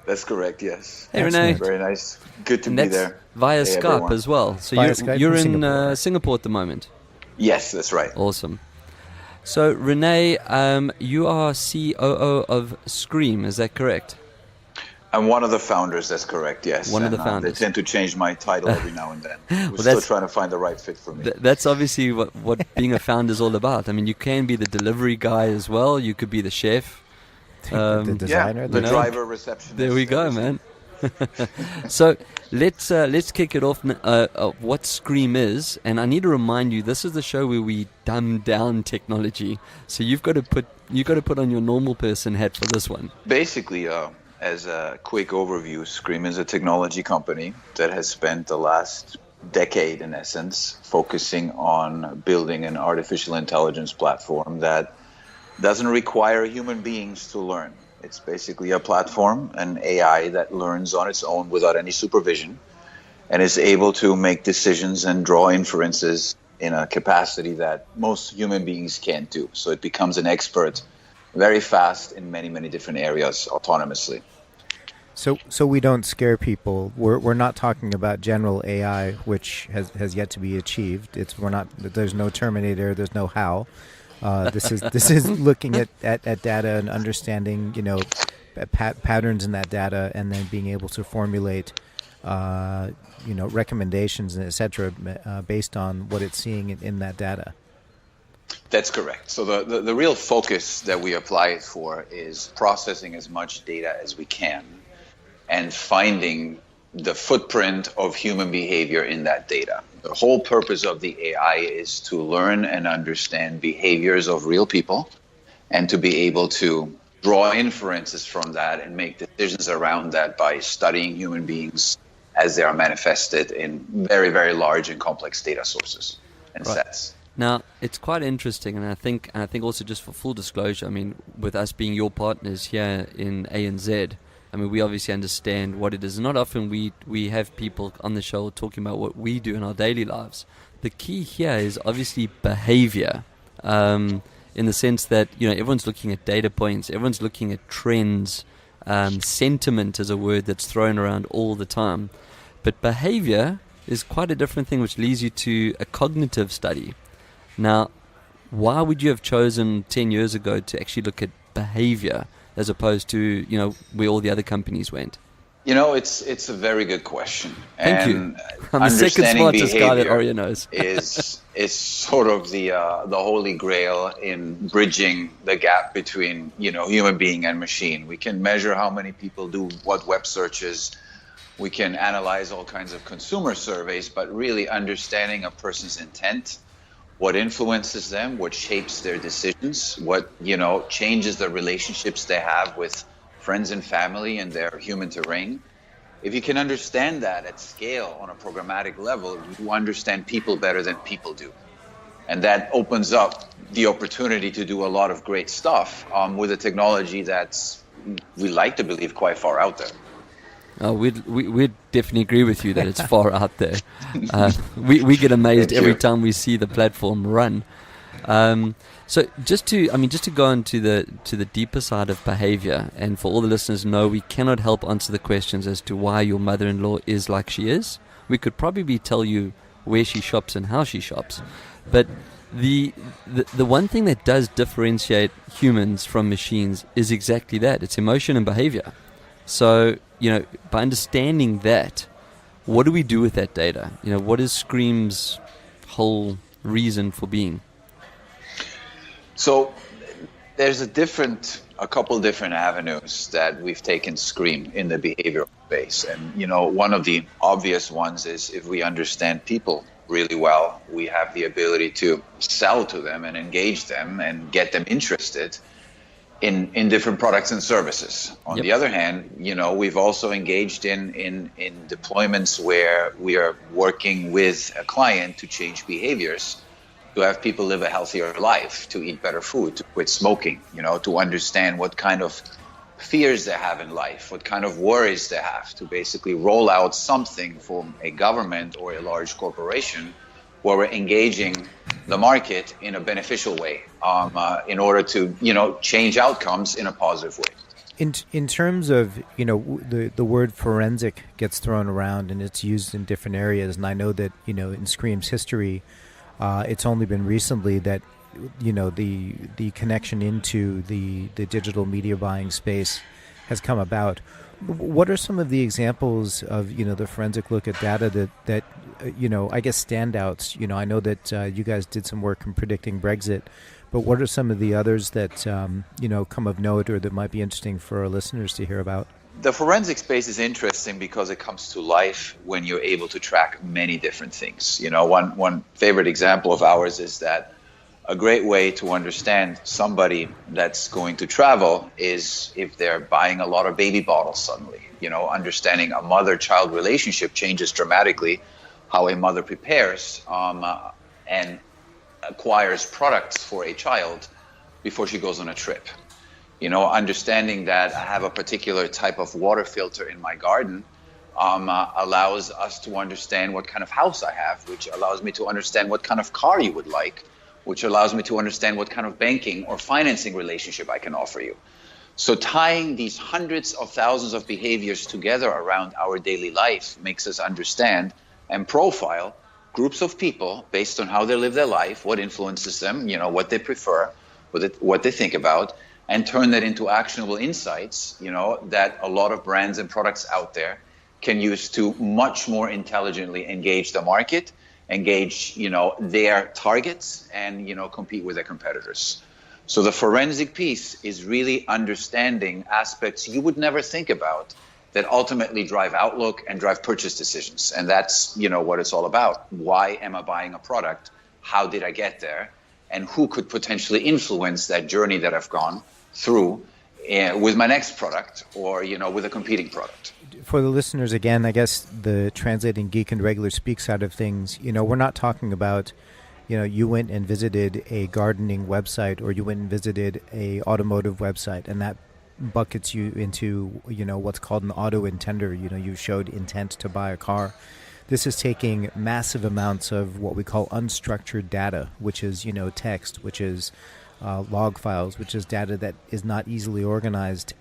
That's correct, yes. Hey, Rene. Very nice. Good to be there. Via Hey, Skype everyone. as well. So Skype you're from in Singapore at the moment. Yes, that's right. Awesome. So, Rene, you are COO of Sqreem, is that correct? I'm one of the founders, that's correct, yes. One of the They founders. tend to change my title every now and then. We're Well, still that's- trying to find the right fit for me. That's obviously what being a founder is all about. I mean, you can be the delivery guy as well. You could be the chef. The designer. the know, driver, receptionist. There we go, man. So let's kick it off. What Sqreem is, and I need to remind you, this is the show where we dumb down technology. So you've got to put on your normal person hat for this one. Basically, as a quick overview, Sqreem is a technology company that has spent the last decade, in essence, focusing on building an artificial intelligence platform that doesn't require human beings to learn. It's basically a platform, an AI that learns on its own without any supervision and is able to make decisions and draw inferences in a capacity that most human beings can't do. So it becomes an expert very fast in many, many different areas autonomously. So we don't scare people. We're not talking about general AI, which has yet to be achieved. There's no Terminator. There's no HAL. This is looking at data and understanding, patterns in that data, and then being able to formulate, recommendations and et cetera, based on what it's seeing in that data. That's correct. So the real focus that we apply it for is processing as much data as we can and finding the footprint of human behavior in that data. The whole purpose of the AI is to learn and understand behaviors of real people and to be able to draw inferences from that and make decisions around that by studying human beings as they are manifested in very, very large and complex data sources and sets. Now, it's quite interesting, and I think also, just for full disclosure, I mean, with us being your partners here in ANZ, I mean, we obviously understand what it is. Not often we have people on the show talking about what we do in our daily lives. The key here is obviously behavior, in the sense that, everyone's looking at data points, everyone's looking at trends. Sentiment is a word that's thrown around all the time. But behavior is quite a different thing, which leads you to a cognitive study. Now, why would you have chosen 10 years ago to actually look at behavior as opposed to, where all the other companies went? It's a very good question. Thank you. I'm the second smartest guy that Aryeh knows. is sort of the holy grail in bridging the gap between, human being and machine. We can measure how many people do what web searches. We can analyze all kinds of consumer surveys, but really understanding a person's intent, what influences them, what shapes their decisions, what, changes the relationships they have with friends and family and their human terrain. If you can understand that at scale on a programmatic level, you understand people better than people do. And that opens up the opportunity to do a lot of great stuff with a technology that's, we like to believe, quite far out there. We'd definitely agree with you that it's far out there. We get amazed every time we see the platform run. So just to go into the deeper side of behavior, and for all the listeners know, we cannot help answer the questions as to why your mother-in-law is like she is. We could probably tell you where she shops and how she shops, but the one thing that does differentiate humans from machines is exactly that. It's emotion and behavior. So, by understanding that, what do we do with that data? What is Sqreem's whole reason for being? So there's a couple different avenues that we've taken Sqreem in the behavioral space. And, one of the obvious ones is, if we understand people really well, we have the ability to sell to them and engage them and get them interested in different products and services. On the other hand, we've also engaged in deployments where we are working with a client to change behaviors, to have people live a healthier life, to eat better food, to quit smoking, to understand what kind of fears they have in life, what kind of worries they have, to basically roll out something from a government or a large corporation where we're engaging the market in a beneficial way, in order to, change outcomes in a positive way. In terms of, the word forensic gets thrown around and it's used in different areas, and I know that, in Sqreem's history, it's only been recently that, the connection into the digital media buying space has come about. What are some of the examples of, the forensic look at data that I guess standouts? I know that you guys did some work in predicting Brexit, but what are some of the others that, come of note or that might be interesting for our listeners to hear about? The forensic space is interesting because it comes to life when you're able to track many different things. One favorite example of ours is that a great way to understand somebody that's going to travel is if they're buying a lot of baby bottles suddenly. Understanding a mother-child relationship changes dramatically how a mother prepares and acquires products for a child before she goes on a trip. Understanding that I have a particular type of water filter in my garden allows us to understand what kind of house I have, which allows me to understand what kind of car you would like, which allows me to understand what kind of banking or financing relationship I can offer you. So tying these hundreds of thousands of behaviors together around our daily life makes us understand and profile groups of people based on how they live their life, what influences them, what they prefer, what they think about, and turn that into actionable insights, that a lot of brands and products out there can use to much more intelligently engage the market, engage, their targets, and, compete with their competitors. So the forensic piece is really understanding aspects you would never think about that ultimately drive outlook and drive purchase decisions. And that's, what it's all about. Why am I buying a product? How did I get there? And who could potentially influence that journey that I've gone through with my next product or, with a competing product. For the listeners, again, I guess the translating geek and regular speak side of things, we're not talking about, you went and visited a gardening website, or you went and visited a automotive website, and that buckets you into, what's called an auto intender. You showed intent to buy a car. This is taking massive amounts of what we call unstructured data, which is, text, which is log files, which is data that is not easily organized,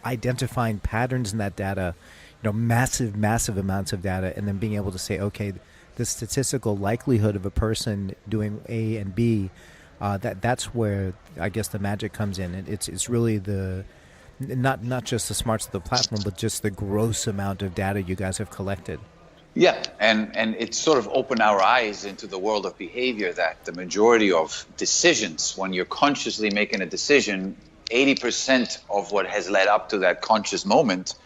identifying patterns in that data, massive amounts of data, and then being able to say, okay, the statistical likelihood of a person doing A and B, that's where I guess the magic comes in. And it's really not just the smarts of the platform, but just the gross amount of data you guys have collected. Yeah, and it sort of opened our eyes into the world of behavior, that the majority of decisions, when you're consciously making a decision, 80% of what has led up to that conscious moment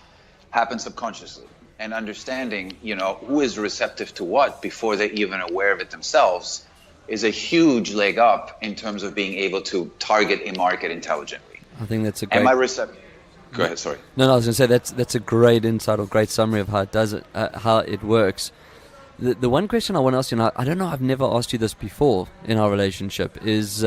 happens subconsciously. And understanding, who is receptive to what before they're even aware of it themselves is a huge leg up in terms of being able to target a market intelligently. I think that's a great... Am I receptive? Go ahead, sorry. No, I was going to say that's a great insight or great summary of how it does it, how it works. The one question I want to ask you, and I don't know, I've never asked you this before in our relationship, is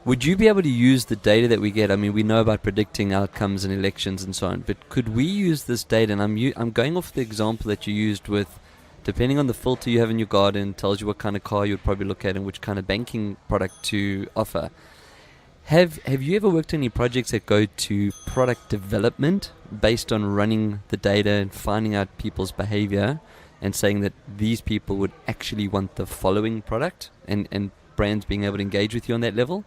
would you be able to use the data that we get? I mean, we know about predicting outcomes in elections and so on, but could we use this data? And I'm going off the example that you used with, depending on the filter you have in your garden, tells you what kind of car you'd probably look at and which kind of banking product to offer. Have you ever worked on any projects that go to product development based on running the data and finding out people's behavior and saying that these people would actually want the following product, and brands being able to engage with you on that level?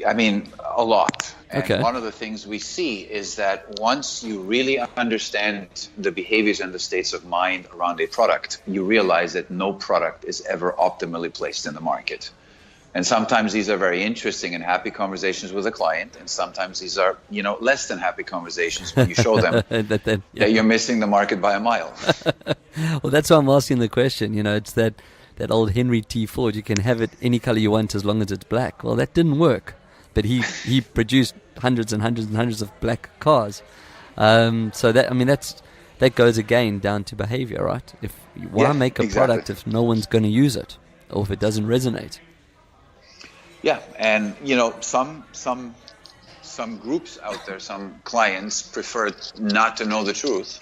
I mean, a lot. And okay. One of the things we see is that once you really understand the behaviors and the states of mind around a product, you realize that no product is ever optimally placed in the market. And sometimes these are very interesting and happy conversations with a client, and sometimes these are, less than happy conversations when you show them that you're missing the market by a mile. Well, that's why I'm asking the question. It's that old Henry T. Ford, you can have it any color you want as long as it's black. Well, that didn't work, but he produced hundreds and hundreds and hundreds of black cars. So that goes again down to behavior, right? Why make a product if no one's going to use it, or if it doesn't resonate? Yeah, and some groups out there, some clients prefer not to know the truth,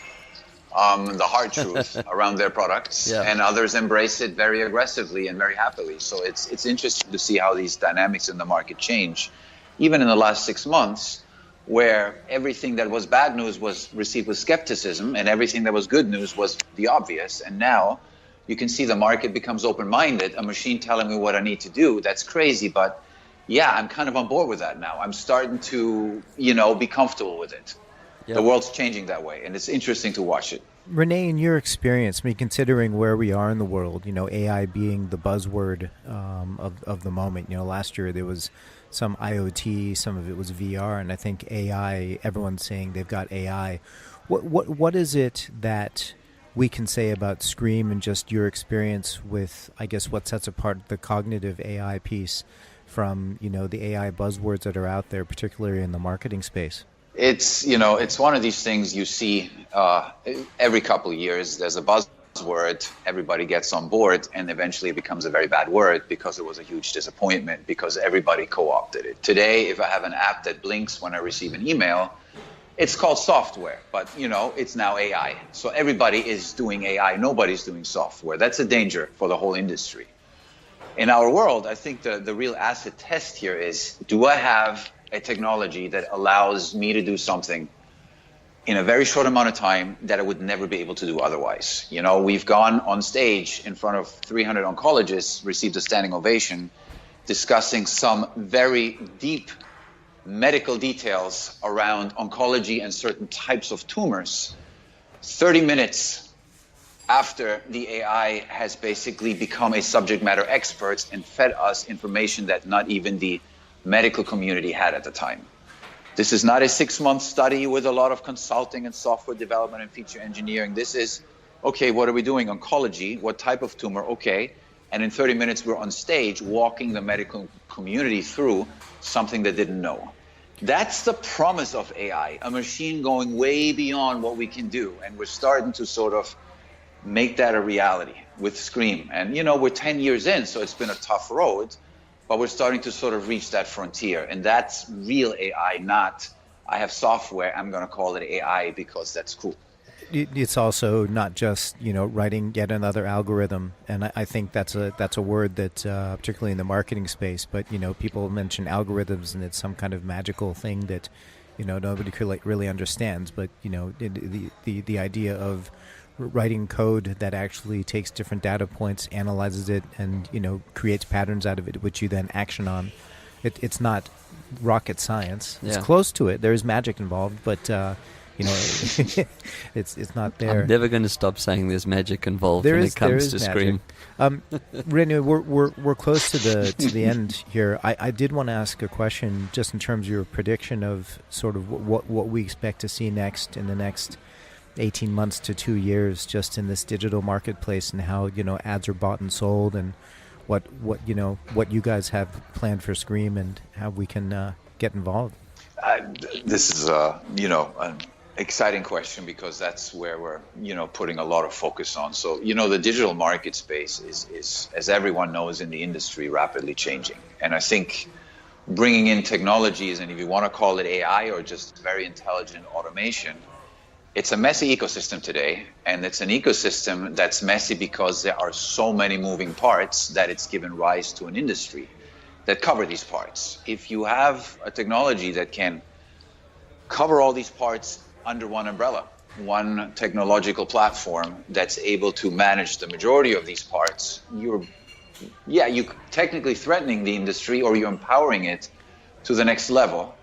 the hard truth around their products, and others embrace it very aggressively and very happily. So it's interesting to see how these dynamics in the market change, even in the last 6 months, where everything that was bad news was received with skepticism, and everything that was good news was the obvious. And now you can see the market becomes open-minded. A machine telling me what I need to do, that's crazy, but yeah, I'm kind of on board with that now. I'm starting to, be comfortable with it. Yep. The world's changing that way, and it's interesting to watch it. Rene, in your experience, considering where we are in the world, AI being the buzzword of the moment. Last year there was some IoT, some of it was VR, and I think AI, everyone's saying they've got AI. What is it that we can say about Sqreem and just your experience with, I guess, what sets apart the cognitive AI piece from, the AI buzzwords that are out there, particularly in the marketing space? It's one of these things you see every couple of years. There's a buzzword, everybody gets on board, and eventually it becomes a very bad word because it was a huge disappointment because everybody co-opted it. Today, if I have an app that blinks when I receive an email, it's called software, but it's now AI. So everybody is doing AI. Nobody's doing software. That's a danger for the whole industry. In our world, I think the real acid test here is, do I have a technology that allows me to do something in a very short amount of time that I would never be able to do otherwise? We've gone on stage in front of 300 oncologists, received a standing ovation, discussing some very deep medical details around oncology and certain types of tumors. 30 minutes after the AI has basically become a subject matter expert and fed us information that not even the medical community had at the time. This is not a 6-month study with a lot of consulting and software development and feature engineering. This is, okay, what are we doing? Oncology, what type of tumor? Okay. And in 30 minutes, we're on stage walking the medical community through something they didn't know. That's the promise of AI, a machine going way beyond what we can do. And we're starting to sort of make that a reality with Sqreem. And, we're 10 years in, so it's been a tough road, but we're starting to sort of reach that frontier. And that's real AI, not I have software, I'm going to call it AI because that's cool. It's also not just writing yet another algorithm, and I think that's a word that particularly in the marketing space. But people mention algorithms, and it's some kind of magical thing that nobody really understands. But the idea of writing code that actually takes different data points, analyzes it, and creates patterns out of it, which you then action on. It's not rocket science. It's close to it. There's magic involved, but. It's not there. I'm never going to stop saying there's magic involved when it comes to Sqreem. Rene, we're close to the end here. I did want to ask a question just in terms of your prediction of sort of what we expect to see next in the next 18 months to 2 years, just in this digital marketplace, and how ads are bought and sold, and what you guys have planned for Sqreem and how we can get involved. This is an exciting question, because that's where we're putting a lot of focus on. So the digital market space is, as everyone knows in the industry, rapidly changing. And I think bringing in technologies, and if you want to call it AI or just very intelligent automation, it's a messy ecosystem today. And it's an ecosystem that's messy because there are so many moving parts that it's given rise to an industry that cover these parts. If you have a technology that can cover all these parts under one umbrella, one technological platform that's able to manage the majority of these parts, you're technically threatening the industry, or you're empowering it to the next level.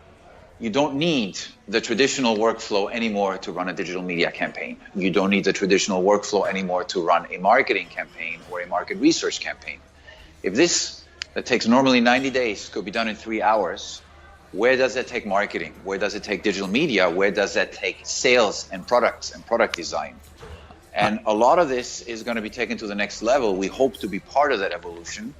You don't need the traditional workflow anymore to run a digital media campaign. You don't need the traditional workflow anymore to run a marketing campaign or a market research campaign. If this that takes normally 90 days could be done in 3 hours, where does that take marketing? Where does it take digital media? Where does that take sales and products and product design? And a lot of this is going to be taken to the next level. We hope to be part of that evolution.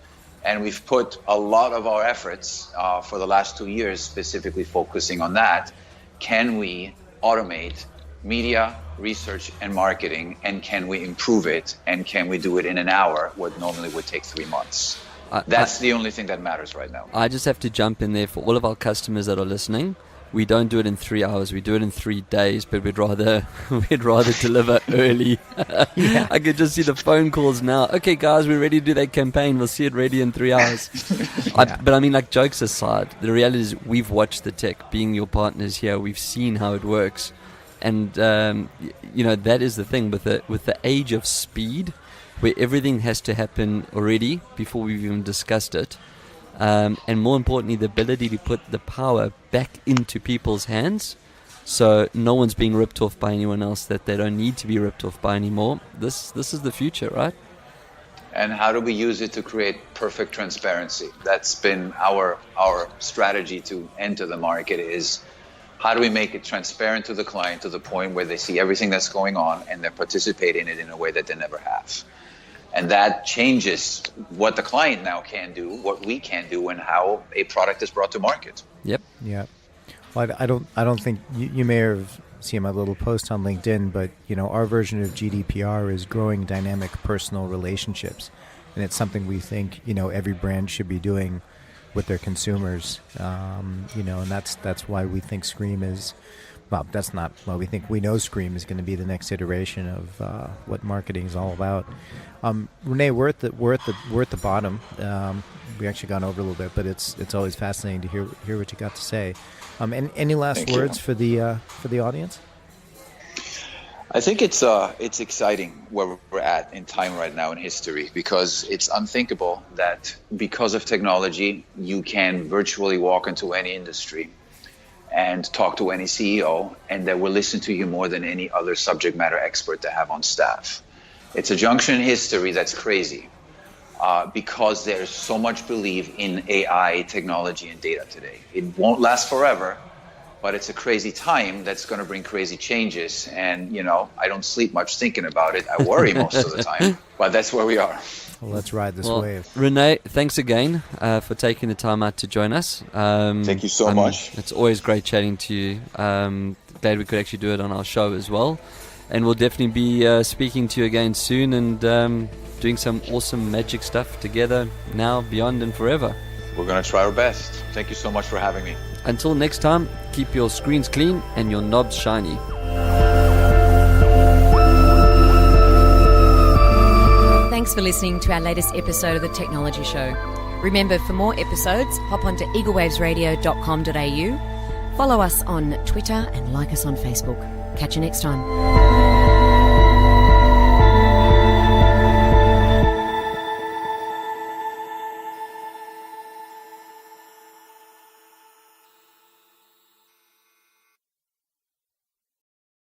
And we've put a lot of our efforts for the last 2 years specifically focusing on that. Can we automate media, research, and marketing? And can we improve it? And can we do it in an hour, what normally would take 3 months? That's the only thing that matters right now. I just have to jump in there for all of our customers that are listening. We don't do it in 3 hours. We do it in 3 days, but we'd rather deliver early. I could just see the phone calls now. Okay, guys, we're ready to do that campaign. We'll see it ready in 3 hours. But I mean, like, jokes aside, the reality is we've watched the tech. Being your partners here, we've seen how it works, and that is the thing with the age of speed, where everything has to happen already before we've even discussed it. And more importantly, the ability to put the power back into people's hands, so no one's being ripped off by anyone else that they don't need to be ripped off by anymore. This is the future, right? And how do we use it to create perfect transparency? That's been our strategy to enter the market, is how do we make it transparent to the client to the point where they see everything that's going on and they participate in it in a way that they never have. And that changes what the client now can do, what we can do, and how a product is brought to market. Yep. Yeah. Well, I don't think you may have seen my little post on LinkedIn, but our version of GDPR is growing dynamic personal relationships, and it's something we think every brand should be doing with their consumers. And that's why we think Sqreem is. Well, that's not why we think. We know Sqreem is going to be the next iteration of what marketing is all about. Rene, we're at the bottom. We actually gone over a little bit, but it's always fascinating to hear what you got to say. Any last words for the audience? I think it's exciting where we're at in time right now in history, because it's unthinkable that because of technology you can virtually walk into any industry and talk to any CEO, and they will listen to you more than any other subject matter expert they have on staff. It's a junction in history that's crazy, because there's so much belief in AI, technology, and data today. It won't last forever, but it's a crazy time that's going to bring crazy changes. And, I don't sleep much thinking about it. I worry most of the time, but that's where we are. Well, let's ride this wave. Rene, thanks again for taking the time out to join us. Thank you so much. It's always great chatting to you. Glad we could actually do it on our show as well. And we'll definitely be speaking to you again soon and doing some awesome magic stuff together now, beyond, and forever. We're going to try our best. Thank you so much for having me. Until next time, keep your screens clean and your knobs shiny. Thanks for listening to our latest episode of The Technology Show. Remember, for more episodes, hop onto eaglewavesradio.com.au, follow us on Twitter and like us on Facebook. Catch you next time.